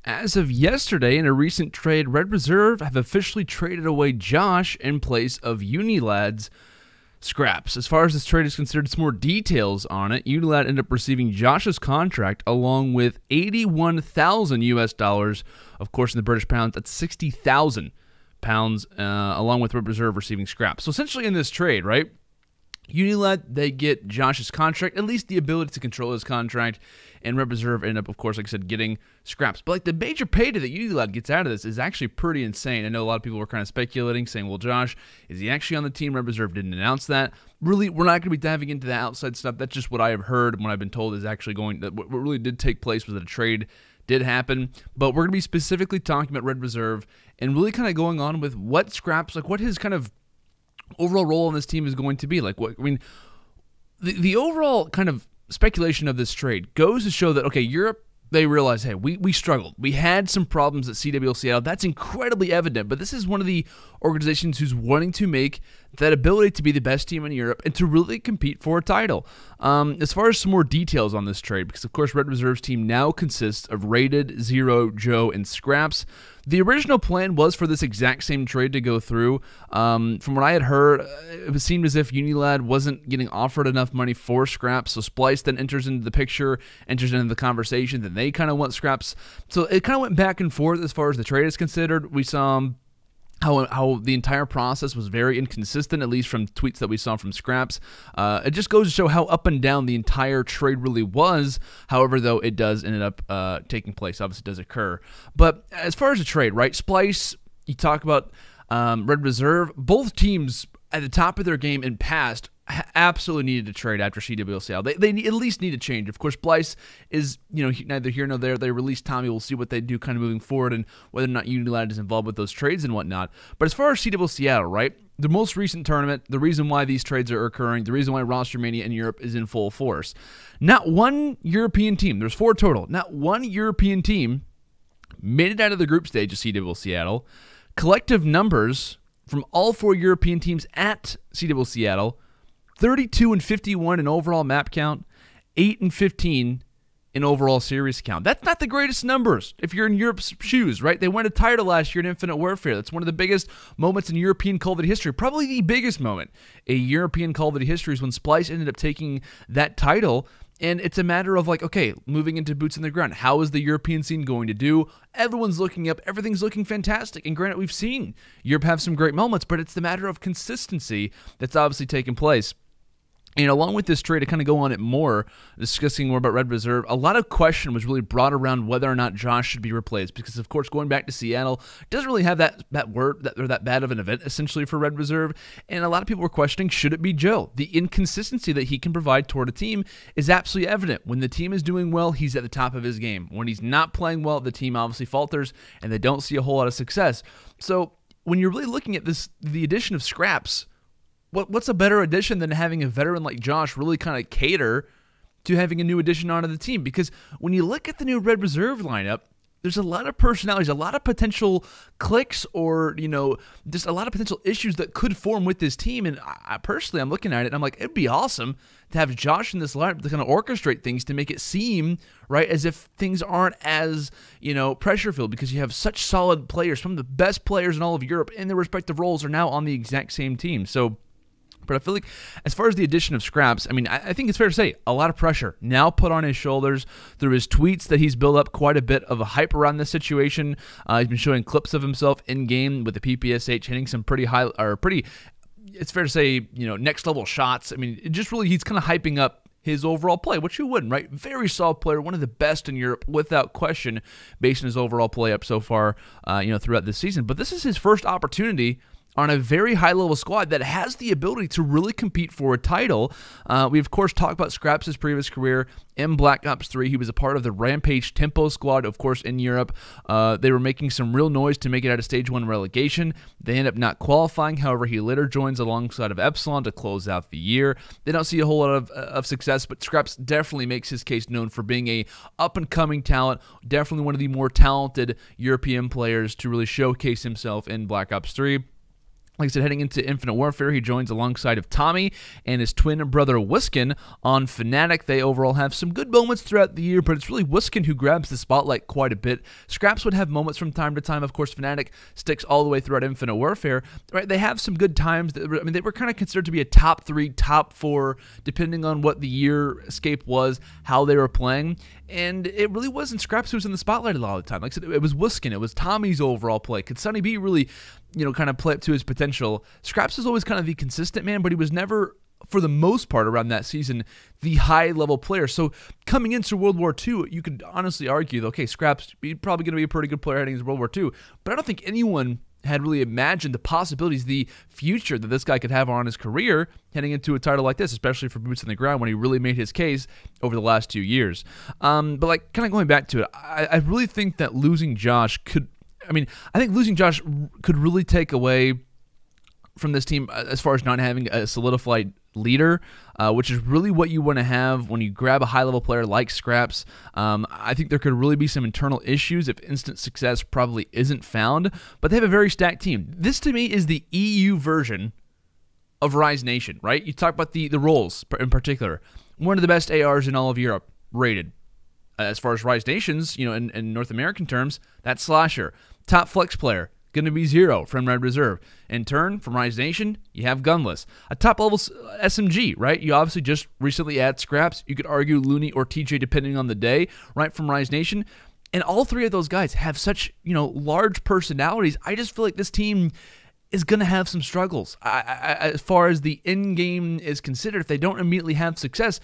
As of yesterday, in a recent trade, Red Reserve have officially traded away Josh in place of Unilad's Skrapz. As far as this trade is considered, some more details on it. Unilad ended up receiving Josh's contract along with 81,000 US dollars. Of course, in the British pounds, that's 60,000 pounds, along with Red Reserve receiving Skrapz. So essentially in this trade, right, Unilad, they get Josh's contract, at least the ability to control his contract, and Red Reserve end up, of course, like I said, getting Skrapz. But like the major payday that Unilad gets out of this is actually pretty insane. I know a lot of people were kind of speculating, saying, well, Josh, is he actually on the team? Red Reserve didn't announce that. Really, we're not going to be diving into the outside stuff. That's just what I have heard and what I've been told is actually going, that what really did take place was that a trade did happen. But we're going to be specifically talking about Red Reserve and really kind of going on with what Skrapz, like what his kind of overall role in this team is going to be. Like, what I mean, the overall kind of speculation of this trade goes to show that, okay, Europe, they realize, hey, we struggled. We had some problems at CWL Seattle. That's incredibly evident, but this is one of the organizations who's wanting to make that ability to be the best team in Europe and to really compete for a title. As far as some more details on this trade, because of course Red Reserve's team now consists of Rated, Zero, Joe, and Skrapz. The original plan was for this exact same trade to go through. From what I had heard, it seemed as if Unilad wasn't getting offered enough money for Skrapz, so Splice then enters into the picture, enters into the conversation, then they kind of want Skrapz. So it kind of went back and forth as far as the trade is considered. We saw how the entire process was very inconsistent, at least from tweets that we saw from Skrapz. It just goes to show how up and down the entire trade really was. However, though, it does end up taking place. Obviously, it does occur. But as far as the trade, right, Splice, you talk about Red Reserve, both teams at the top of their game in past absolutely needed to trade after CWL. They at least need to change. Of course, Splice is, neither here nor there. They released Tommy. We'll see what they do kind of moving forward and whether or not Unilad is involved with those trades and whatnot. But as far as CWL Seattle, right, the most recent tournament, the reason why these trades are occurring, the reason why RosterMania in Europe is in full force. Not one European team, there's 4 total, not one European team made it out of the group stage of CWL Seattle. Collective numbers from all 4 European teams at CWL Seattle: 32-51 in overall map count, 8-15 in overall series count. That's not the greatest numbers if you're in Europe's shoes, right? They won a title last year in Infinite Warfare. That's one of the biggest moments in European Call of Duty history, probably the biggest moment in European Call of Duty history is when Splice ended up taking that title. And it's a matter of like, okay, moving into boots on the ground. How is the European scene going to do? Everyone's looking up. Everything's looking fantastic. And granted, we've seen Europe have some great moments, but it's the matter of consistency that's obviously taking place. And along with this trade, to kind of go on it more, discussing more about Red Reserve, a lot of question was really brought around whether or not Josh should be replaced. Because, of course, going back to Seattle doesn't really have that bad of an event, essentially, for Red Reserve. And a lot of people were questioning, should it be Joe? The inconsistency that he can provide toward a team is absolutely evident. When the team is doing well, he's at the top of his game. When he's not playing well, the team obviously falters, and they don't see a whole lot of success. So when you're really looking at this, the addition of Skrapz, what's a better addition than having a veteran like Josh really kind of cater to having a new addition onto the team? Because when you look at the new Red Reserve lineup, there's a lot of personalities, a lot of potential clicks, or, just a lot of potential issues that could form with this team. And I personally, I'm looking at it and I'm like, it'd be awesome to have Josh in this lineup to kind of orchestrate things to make it seem, right, as if things aren't as, pressure-filled, because you have such solid players. Some of the best players in all of Europe in their respective roles are now on the exact same team. So, but I feel like as far as the addition of Skrapz, I mean, I think it's fair to say a lot of pressure now put on his shoulders through his tweets that he's built up quite a bit of a hype around this situation. He's been showing clips of himself in-game with the PPSH hitting some pretty high, or pretty, it's fair to say, next level shots. I mean, it just really, he's kind of hyping up his overall play, which you wouldn't, right? Very solid player, one of the best in Europe without question, based on his overall play up so far, throughout this season. But this is his first opportunity on a very high-level squad that has the ability to really compete for a title. We, of course, talked about Skrapz' previous career in Black Ops 3. He was a part of the Rampage Tempo squad, of course, in Europe. They were making some real noise to make it out of Stage 1 relegation. They end up not qualifying. However, he later joins alongside of Epsilon to close out the year. They don't see a whole lot of success, but Skrapz definitely makes his case known for being a up-and-coming talent, definitely one of the more talented European players to really showcase himself in Black Ops 3. Like I said, heading into Infinite Warfare, he joins alongside of Tommy and his twin brother Wiskin on Fnatic. They overall have some good moments throughout the year, but it's really Wiskin who grabs the spotlight quite a bit. Skrapz would have moments from time to time. Of course, Fnatic sticks all the way throughout Infinite Warfare. Right? They have some good times. I mean, they were kind of considered to be a top 3, top 4, depending on what the year escape was, how they were playing. And it really wasn't Skrapz who was in the spotlight a lot of the time. Like I said, it was Wiskin. It was Tommy's overall play. Could Sonny B really, kind of play up to his potential? Skrapz was always kind of the consistent man, but he was never, for the most part around that season, the high-level player. So coming into World War II, you could honestly argue, okay, Skrapz, he's probably going to be a pretty good player heading into World War II. But I don't think anyone had really imagined the possibilities, the future that this guy could have on his career heading into a title like this, especially for boots on the ground when he really made his case over the last 2 years. But like kind of going back to it, I really think that losing Josh could, I think losing Josh could really take away from this team as far as not having a solidified leader, which is really what you want to have when you grab a high-level player like Skrapz. I think there could really be some internal issues if instant success probably isn't found, but they have a very stacked team. This, to me, is the EU version of Rise Nation, right? You talk about the roles in particular. One of the best ARs in all of Europe, rated. As far as Rise Nations, in North American terms, that's Slasher. Top flex player, going to be Zero from Red Reserve. In turn, from Rise Nation, you have Gunless. A top-level SMG, right? You obviously just recently add Skrapz. You could argue Looney or TJ depending on the day, right, from Rise Nation. And all 3 of those guys have such, large personalities. I just feel like this team is going to have some struggles. As far as the end game is considered, if they don't immediately have success,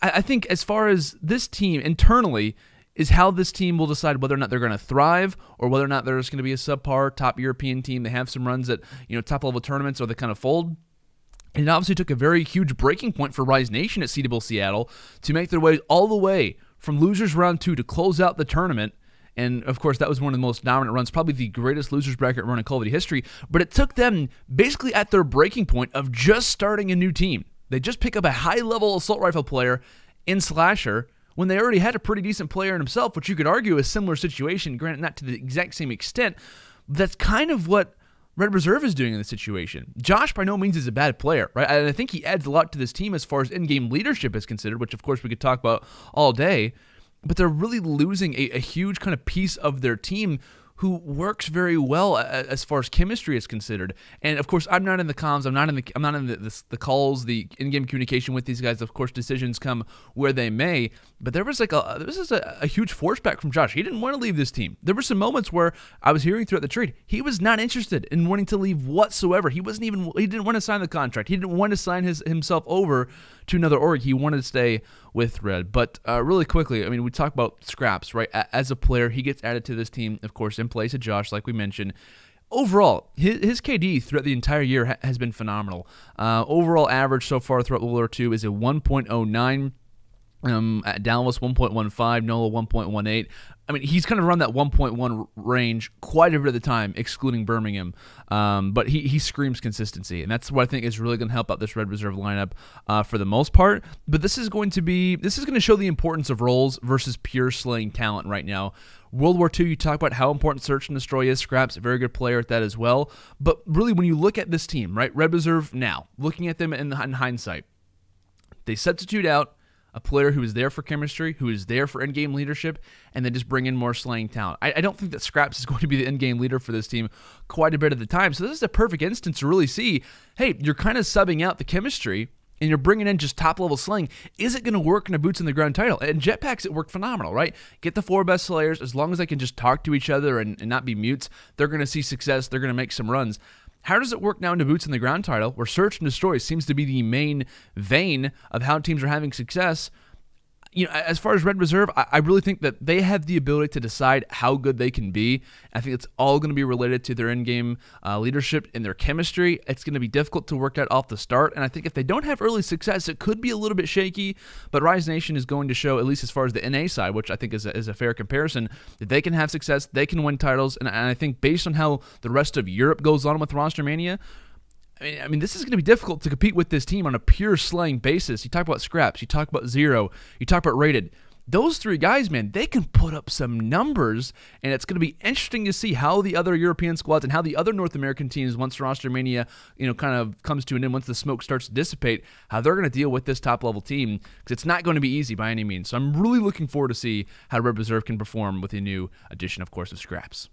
I think as far as this team internally is how this team will decide whether or not they're going to thrive or whether or not they're just going to be a subpar top European team. They have some runs at top-level tournaments or they kind of fold. And it obviously took a very huge breaking point for Rise Nation at Seedable Seattle to make their way all the way from losers round 2 to close out the tournament. And, of course, that was one of the most dominant runs, probably the greatest losers bracket run in Call of Duty history. But it took them basically at their breaking point of just starting a new team. They just pick up a high-level assault rifle player in Slasher when they already had a pretty decent player in himself, which you could argue is a similar situation, granted not to the exact same extent. That's kind of what Red Reserve is doing in this situation. Josh by no means is a bad player, right? And I think he adds a lot to this team as far as in-game leadership is considered, which of course we could talk about all day. But they're really losing a huge kind of piece of their team who works very well as far as chemistry is considered. And of course, I'm not in the comms. I'm not in the calls, the in-game communication with these guys. Of course, decisions come where they may. But there was a huge force back from Josh. He didn't want to leave this team. There were some moments where I was hearing throughout the trade he was not interested in wanting to leave whatsoever. He didn't want to sign the contract. He didn't want to sign himself over to another org. He wanted to stay with Red. But really quickly, we talk about Skrapz, right? As a player, he gets added to this team, of course, in place of Josh, like we mentioned. Overall, his KD throughout the entire year has been phenomenal. Overall average so far throughout World War II is a 1.09. At Dallas, 1.15, NOLA 1.18. He's kind of around that 1.1 range quite a bit of the time, excluding Birmingham. But he screams consistency, and that's what I think is really going to help out this Red Reserve lineup for the most part. But this is going to show the importance of roles versus pure slaying talent right now. World War II, you talk about how important Search and Destroy is. Skrapz, a very good player at that as well. But really, when you look at this team, right, Red Reserve now, looking at them in hindsight, they substitute out a player who is there for chemistry, who is there for in-game leadership, and they just bring in more slaying talent. I don't think that Skrapz is going to be the in-game leader for this team quite a bit of the time. So this is a perfect instance to really see, hey, you're kind of subbing out the chemistry, and you're bringing in just top-level slaying. Is it going to work in a boots-on-the-ground title? And Jetpacks, it worked phenomenal, right? Get the 4 best slayers. As long as they can just talk to each other and not be mutes, they're going to see success. They're going to make some runs. How does it work now in the Boots on the Ground title, where Search and Destroy seems to be the main vein of how teams are having success? As far as Red Reserve, I really think that they have the ability to decide how good they can be. I think it's all going to be related to their in-game leadership and their chemistry. It's going to be difficult to work out off the start, and I think if they don't have early success, it could be a little bit shaky, but Rise Nation is going to show, at least as far as the NA side, which I think is a fair comparison, that they can have success, they can win titles, and I think based on how the rest of Europe goes on with RosterMania, this is going to be difficult to compete with this team on a pure slaying basis. You talk about Skrapz, you talk about Zero, you talk about Rated. those three guys, man, they can put up some numbers, and it's going to be interesting to see how the other European squads and how the other North American teams, once RosterMania, kind of comes to an end, once the smoke starts to dissipate, how they're going to deal with this top-level team, because it's not going to be easy by any means. So I'm really looking forward to see how Red Reserve can perform with a new addition, of course, of Skrapz.